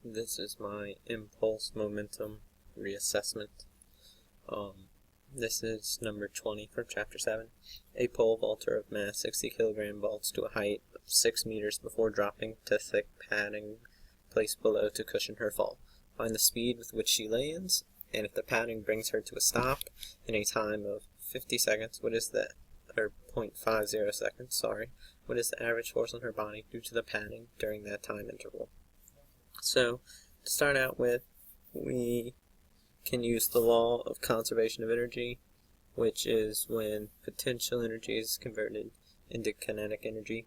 This is my impulse momentum reassessment. This is number 20 from chapter 7. A pole vaulter of mass 60 kg vaults to a height of 6 meters before dropping to thick padding placed below to cushion her fall. Find the speed with which she lands, and if the padding brings her to a stop in a time of 50 seconds, what is the, or 0.50 seconds, sorry, what is the average force on her body due to the padding during that time interval? So, to start out with, we can use the law of conservation of energy, which is when potential energy is converted into kinetic energy,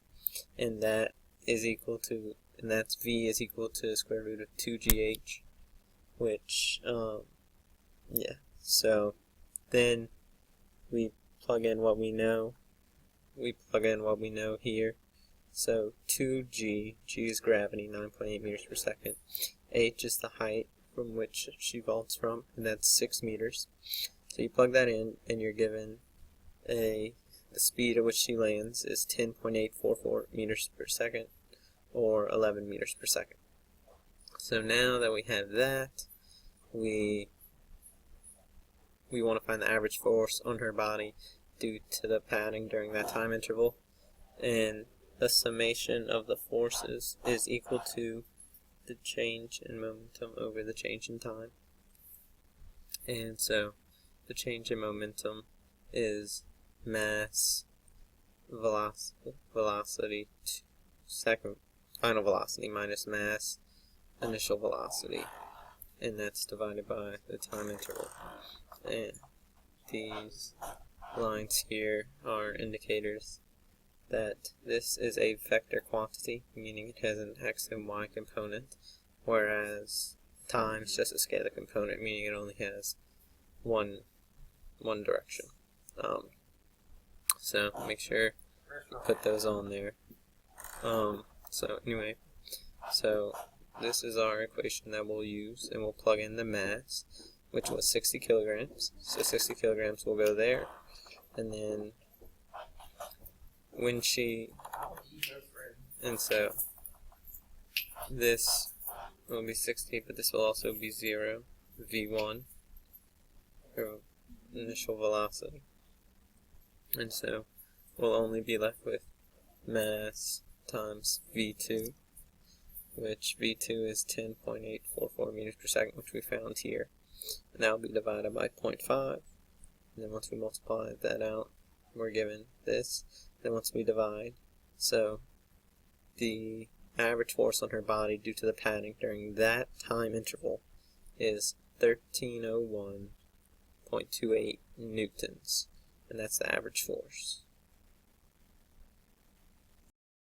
and that is equal to, and that's V is equal to the square root of 2gh, which, so then we plug in what we know. We plug in what we know here. So 2g, g is gravity, 9.8 meters per second. H is the height from which she vaults from, and that's 6 meters. So you plug that in, and you're given the speed at which she lands is 10.844 meters per second, or 11 meters per second. So now that we have that, we want to find the average force on her body due to the padding during that time interval, and the summation of the forces is equal to the change in momentum over the change in time. And so the change in momentum is mass, velocity, final velocity minus mass, initial velocity, and that's divided by the time interval. And these lines here are indicators that this is a vector quantity, meaning it has an x and y component, whereas time is just a scalar component, meaning it only has one direction. So make sure you put those on there. So anyway, so this is our equation that we'll use, and we'll plug in the mass, which was 60 kilograms. So 60 kilograms will go there, and then when she, and so this will be 60, but this will also be 0, v1, or initial velocity. And so we'll only be left with mass times v2, which v2 is 10.844 meters per second, which we found here. And that will be divided by 0.5, and then once we multiply that out, we're given this. Then once we divide, so the average force on her body due to the padding during that time interval is 1301.28 newtons, and that's the average force.